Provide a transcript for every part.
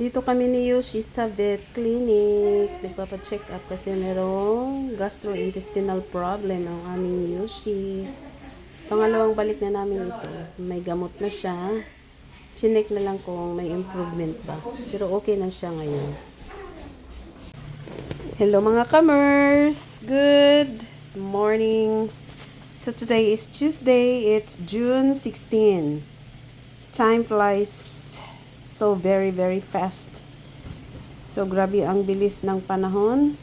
Nandito kami ni Yoshi sa vet clinic. Nagpapacheck up kasi merong gastrointestinal problem ang aming Yoshi. Pangalawang balik na namin ito. May gamot na siya. Chinek na lang kung may improvement ba. Pero okay na siya ngayon. Hello mga kamers! Good morning! So today is Tuesday. It's June 16. Time flies so very fast. So grabe ang bilis ng panahon.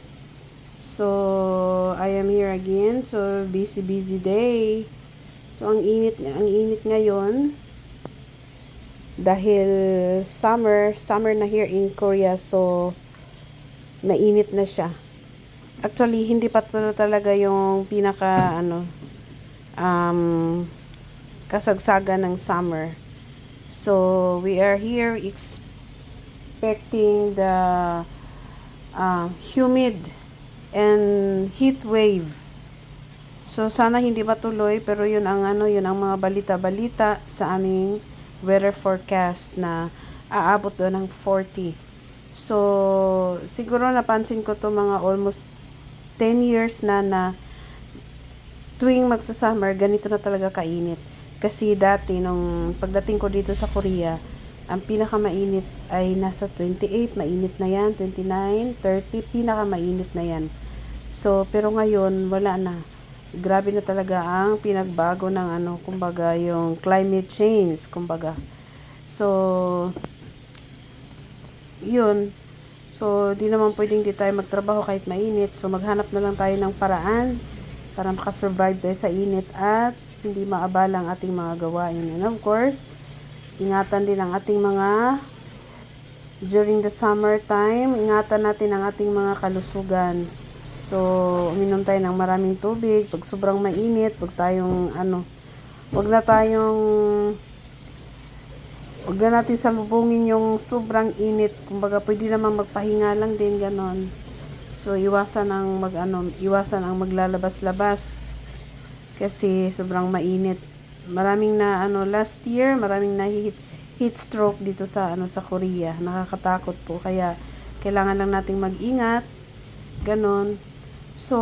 So I am here again. So busy day. So ang init ngayon dahil summer na here in Korea. So mainit na siya. Actually hindi pa talaga yung pinaka kasagsagan ng summer. So we are here expecting the humid and heat wave. So sana hindi matuloy, pero yun ang mga balita sa aming weather forecast na aabot doon ng 40. So siguro napansin ko to mga almost 10 years na tuwing magsa-summer ganito na talaga kainit. Kasi dati, nung pagdating ko dito sa Korea, ang pinakamainit ay nasa 28, mainit na yan, 29, 30, pinakamainit na yan. So, pero ngayon, wala na. Grabe na talaga ang pinagbago ng kumbaga, yung climate change, kumbaga. So, yun. So, di naman pwedeng di tayo magtrabaho kahit mainit. So, maghanap na lang tayo ng paraan para makasurvive tayo sa init at hindi maabala ang ating mga gawain. And of course, ingatan din ang ating mga during the summer time, ingatan natin ang ating mga kalusugan. So, uminom tayo ng maraming tubig. Pag sobrang mainit, wag na natin salubungin yung sobrang init. Kumbaga, pwede naman magpahinga lang din, ganon. So, iwasan ang maglalabas-labas. Kasi sobrang mainit. Maraming last year, maraming na heat stroke dito sa Korea. Nakakatakot po, kaya kailangan lang nating mag-ingat. Ganon. So,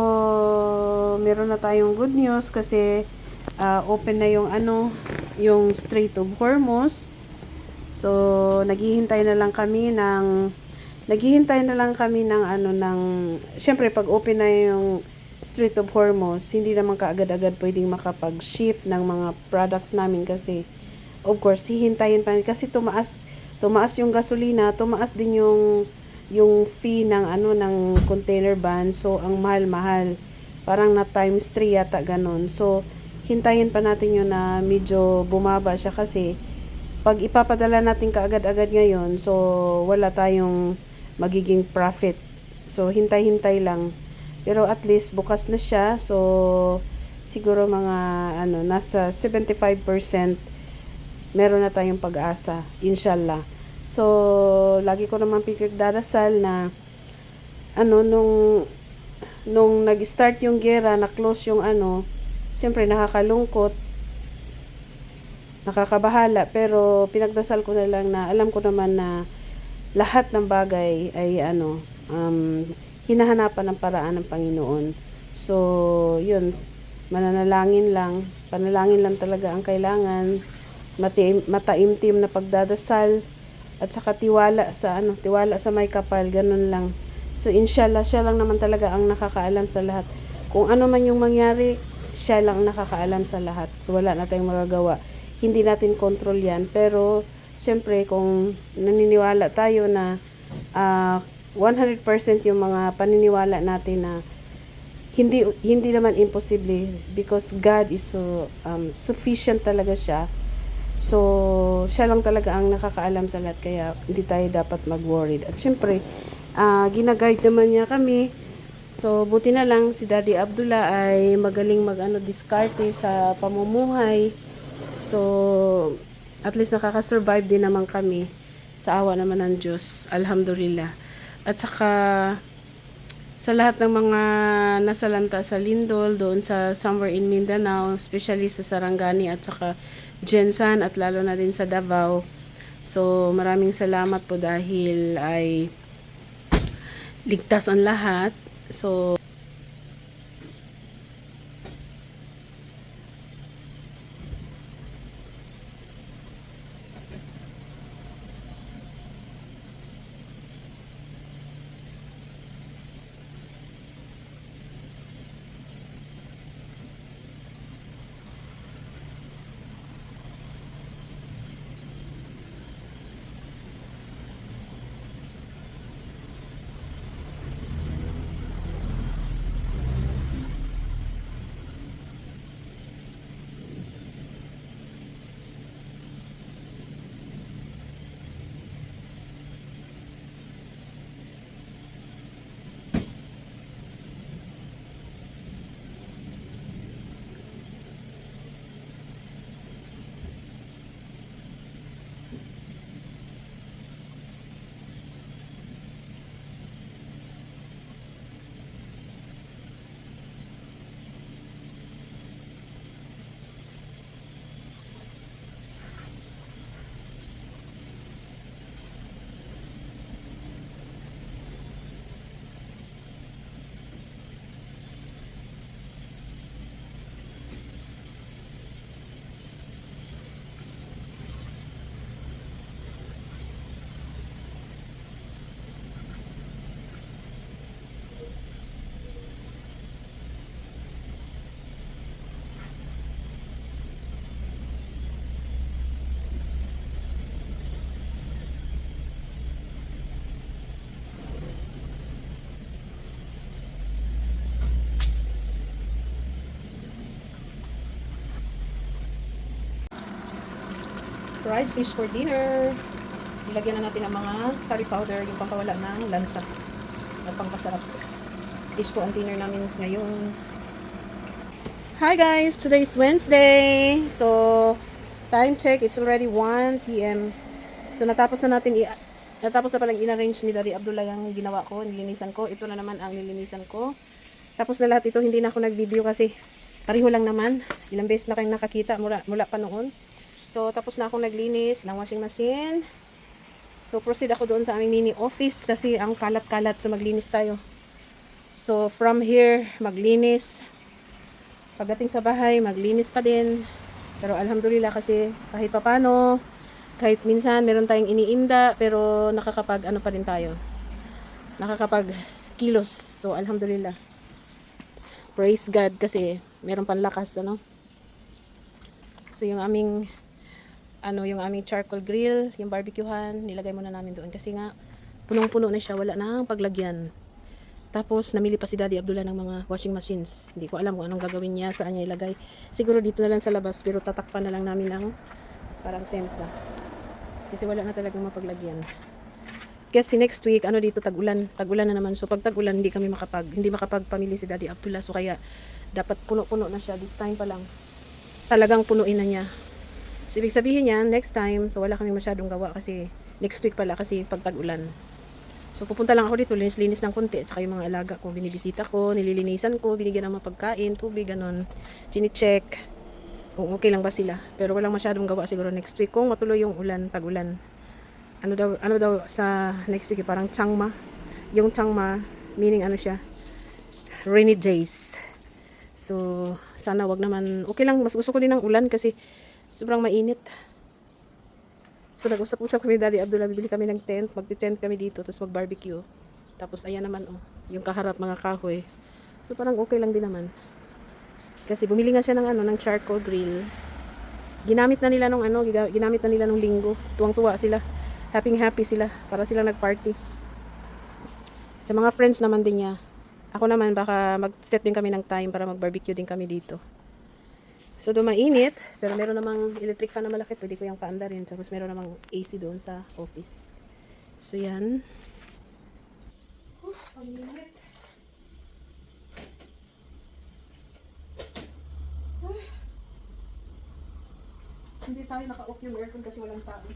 meron na tayong good news kasi open na yung Strait of Hormuz. So, naghihintay na lang kami ng syempre pag open na yung Strait of Hormuz, hindi naman kaagad-agad pwedeng makapag-ship ng mga products namin kasi of course hihintayin pa kasi tumaas yung gasolina, tumaas din yung fee ng container van. So ang mahal, parang na times 3 yata ganon. So hintayin pa natin yun na medyo bumaba siya kasi pag ipapadala natin kaagad-agad ngayon, so wala tayong magiging profit. So hintay-hintay lang. Pero at least bukas na siya. So siguro mga nasa 75% meron na tayong pag-asa, inshallah. So lagi ko naman pinagdarasal na nung nag-start yung gera, na-close yung syempre nakakalungkot, nakakabahala, pero pinagdasal ko na lang na alam ko naman na lahat ng bagay ay hinahanapan ng paraan ng Panginoon. So, yun, panalangin lang talaga ang kailangan, mataimtim na pagdadasal, at saka tiwala sa may kapal, ganun lang. So, inshallah, siya lang naman talaga ang nakakaalam sa lahat. Kung ano man yung mangyari, siya lang ang nakakaalam sa lahat. So, wala na tayong magagawa. Hindi natin control yan. Pero, syempre, kung naniniwala tayo na 100% yung mga paniniwala natin na hindi naman imposible because God is so sufficient talaga siya. So siya lang talaga ang nakakaalam sa lahat, kaya hindi tayo dapat mag-worried. At syempre gina-guide naman niya kami. So buti na lang si Daddy Abdullah ay magaling diskarte sa pamumuhay. So at least nakaka-survive din naman kami sa awa naman ng Diyos. Alhamdulillah. At saka sa lahat ng mga nasalanta sa lindol, doon sa somewhere in Mindanao, especially sa Sarangani at saka Jensan at lalo na din sa Davao. So So, maraming salamat po dahil ay ligtas ang lahat. So, fried fish for dinner. Ilagyan na natin ang mga curry powder, yung pampawala ng lansa at pampasarap. Fish po ang dinner namin ngayon. Hi guys! Today is Wednesday. So, time check, it's already 1 p.m. So, natapos na palang in-arrange ni Daddy Abdullah yung ginawa ko, nilinisan ko. Ito na naman ang nilinisan ko. Tapos na lahat ito, hindi na ako nag-video kasi pareho lang naman. Ilang beses na kayong nakakita mula pa noon. So, tapos na akong naglinis ng washing machine. So, proceed ako doon sa aming mini office kasi ang kalat-kalat. So, maglinis tayo. So, from here, maglinis. Pagdating sa bahay, maglinis pa din. Pero alhamdulillah kasi kahit papano, kahit minsan meron tayong iniinda, pero nakakapag ano pa rin tayo. Nakakapag kilos. So, alhamdulillah. Praise God kasi meron panlakas, ano. So, yung aming charcoal grill, yung barbecuehan, nilagay muna namin doon kasi nga punong-puno na siya, wala nang paglagyan. Tapos namili pa si Daddy Abdullah ng mga washing machines. Hindi ko alam kung anong gagawin niya, saan niya ilagay. Siguro dito na lang sa labas, pero tatakpan na lang namin ng parang tent ba. Kasi wala na talagang mapaglagyan. Kasi next week, dito tag-ulan na naman. So pag tag-ulan, hindi makapagpamili si Daddy Abdullah. So kaya dapat puno-puno na siya this time pa lang. Talagang punuin na niya. So, ibig sabihin niya, next time, so wala kami masyadong gawa kasi next week pala kasi pag tag-ulan. So, pupunta lang ako dito, linis-linis ng konti at saka yung mga alaga ko, binibisita ko, nililinisan ko, binigyan ng mga pagkain, tubig, ganon. Chine-check kung okay lang ba sila. Pero walang masyadong gawa siguro next week kung matuloy yung ulan, tag-ulan. Ano daw sa next week, parang Changma. Yung Changma, meaning siya, rainy days. So, sana wag naman, okay lang, mas gusto ko din ng ulan kasi sobrang mainit. So, nag-usap-usap kami Daddy Abdullah, bibili kami ng tent, magti-tent kami dito, tapos mag-barbecue. Tapos, ayan naman, yung kaharap mga kahoy. So, parang okay lang din naman. Kasi bumili nga siya ng charcoal grill. Ginamit na nila nung linggo. Tuwang-tuwa sila. Happy sila. Para sila nag-party. Sa mga friends naman din niya. Ako naman, baka mag-set din kami ng time para mag-barbecue din kami dito. So, doon mainit, pero meron namang electric fan na malaki, pwede ko yung paanda rin. Tapos meron namang AC doon sa office. So, yan. Ang init. Hindi tayo naka-off yung aircon kasi walang tao.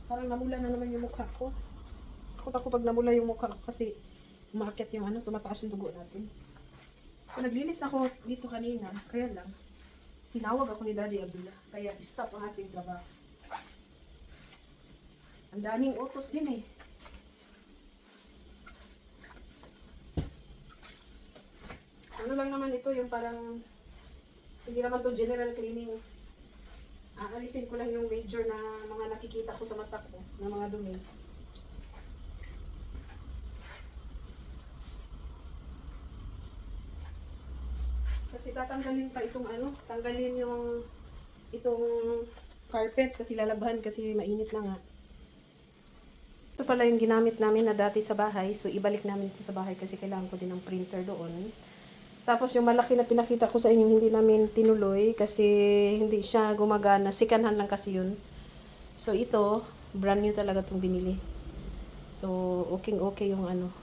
Parang namula na naman yung mukha ko. Takot ako pag namula yung mukha ko kasi umaakit yung tumataas yung dugo natin. So, naglinis ako dito kanina, kaya lang. Tinawag ako ni Daddy Abdullah, kaya stop ang ating trabaho. Ang daming utos din eh. Ano lang naman ito, yung parang hindi naman to general cleaning. Aalisin ko lang yung major na mga nakikita ko sa mata ko, na mga dumi. Kasi tatanggalin pa itong ano, tanggalin yung itong carpet kasi lalabahan kasi mainit na nga. Ito pala yung ginamit namin na dati sa bahay. So ibalik namin ito sa bahay kasi kailangan ko din ng printer doon. Tapos yung malaki na pinakita ko sa inyo hindi namin tinuloy kasi hindi siya gumagana. Sikanhan lang kasi yun. So ito, brand new talaga itong binili. So okay yung ano.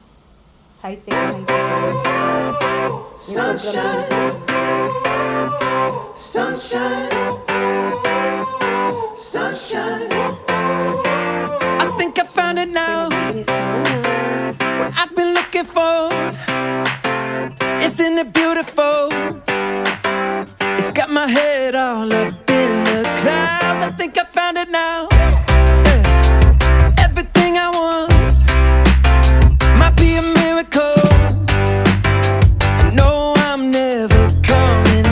High-tech. Sunshine, sunshine, sunshine. I think I found it now. What I've been looking for. Isn't it beautiful? It's got my head all up in the clouds. I think I found it now. Yeah. Everything I want might be a miracle. I know I'm never coming.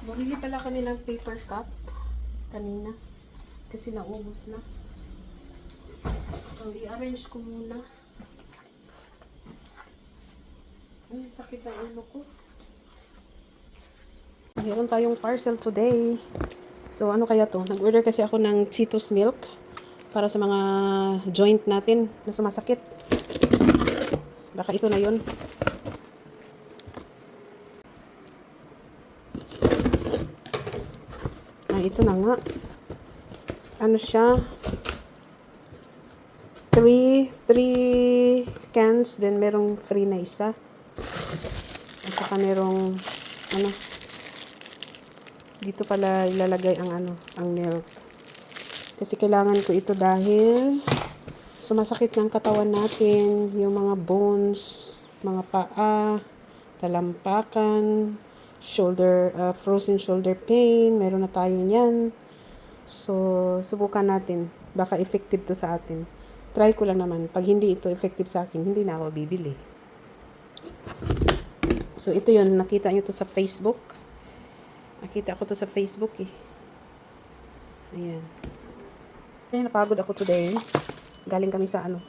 Bumili pala kami ng paper cup kanina kasi naubos na. So, i-arrange ko muna. Ay, sakit ng ulo ko. Meron tayong parcel today. So, ano kaya to? Nag-order kasi ako ng Cheetos milk para sa mga joint natin na sumasakit. Baka ito na yun. Ito na nga. Ano siya? 3 cans, then merong free na isa. At saka merong ano, dito pala ilalagay ang ano, ang milk. Kasi kailangan ko ito dahil sumasakit ng katawan natin, yung mga bones, mga paa, talampakan, shoulder, frozen shoulder pain, meron na tayo niyan. So, subukan natin. Baka effective to sa atin. Try ko lang naman. Pag hindi ito effective sa akin, hindi na ako bibili. So, ito yun. Nakita nyo to sa Facebook. Nakita ko to sa Facebook eh. Ayan. Ayan, napagod ako today. Galing kami sa ano.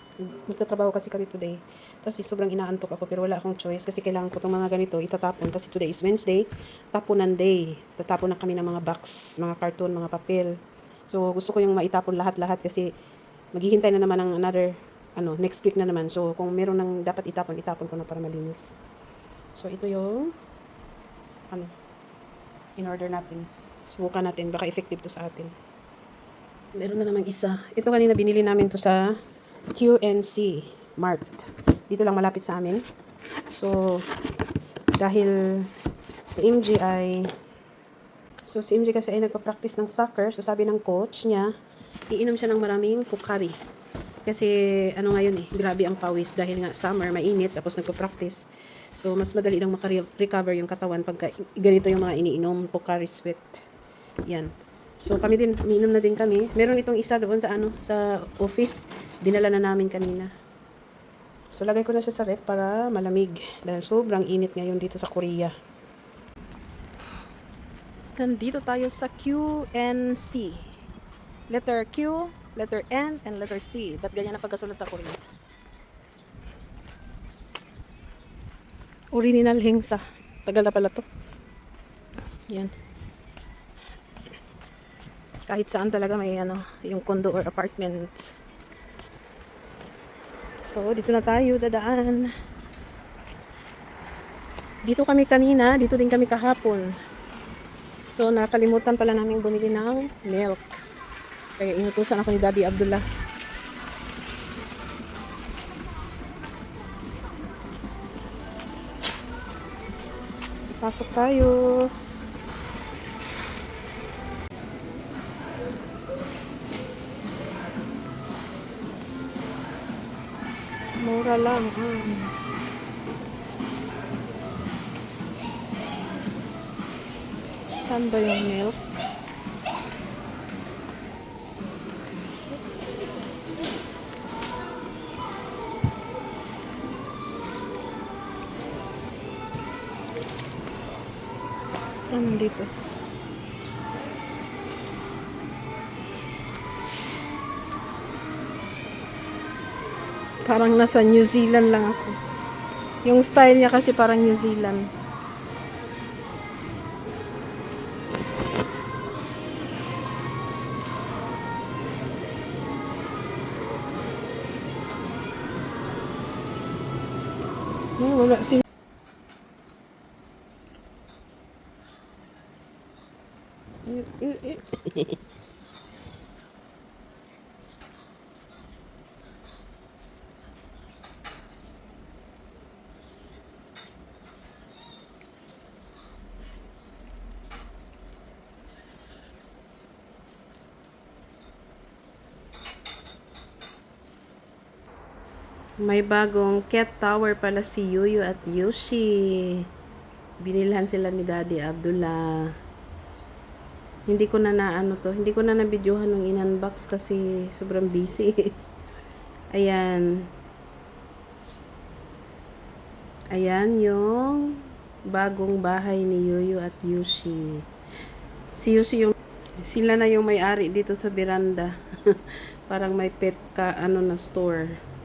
Nagtatrabaho kasi kami today. Tapos sobrang inaantok ako pero wala akong choice kasi kailangan ko itong mga ganito itatapon kasi today is Wednesday. Tapunan day. Tatapon na kami ng mga box, mga karton, mga papel. So gusto ko yung maitapon lahat-lahat kasi maghihintay na naman ng another, next week na naman. So kung meron nang dapat itapon ko na para malinis. So ito yung, in order natin. Subukan natin, baka effective to sa atin. Meron na namang isa. Ito kanina binili namin to sa QNC Mart. Dito lang malapit sa amin. So, dahil si MJ kasi ay nagpa-practice ng soccer. So, sabi ng coach niya, iinom siya ng maraming Pocari. Kasi, ngayon grabe ang pawis. Dahil nga summer, mainit, tapos nagpa-practice. So, mas madali lang makarecover yung katawan pagka ganito yung mga iniinom, Pocari Sweat. Yan. So, kami din, umiinom na din kami. Meron itong isa doon sa office. Dinala na namin kanina. So, lagay ko na siya sa ref para malamig. Dahil sobrang init ngayon dito sa Korea. Nandito tayo sa QNC. Letter Q, letter N, and letter C. Ba't ganyan na pagkasulat sa Korea? Original Hengsa. Tagal na pala to. Yan. Kahit saan talaga may yung condo or apartments. So, dito na tayo dadaan. Dito kami kanina, dito din kami kahapon. So, nakalimutan pala namin bumili ng milk. Kaya inutusan ako ni Daddy Abdullah. Pasok tayo. lang. Saan ba yung milk? Dito. Parang nasa New Zealand lang ako. Yung style niya kasi parang New Zealand. Wala si May bagong cat tower pala si Yuyu at Yoshi. Binilhan sila ni Daddy Abdullah. Hindi ko na hindi ko na na-videohan ng in-unbox kasi sobrang busy. Ayan. Ayan yung bagong bahay ni Yuyu at Yoshi. Si Yoshi sila na yung may-ari dito sa veranda. Parang may pet ka na store.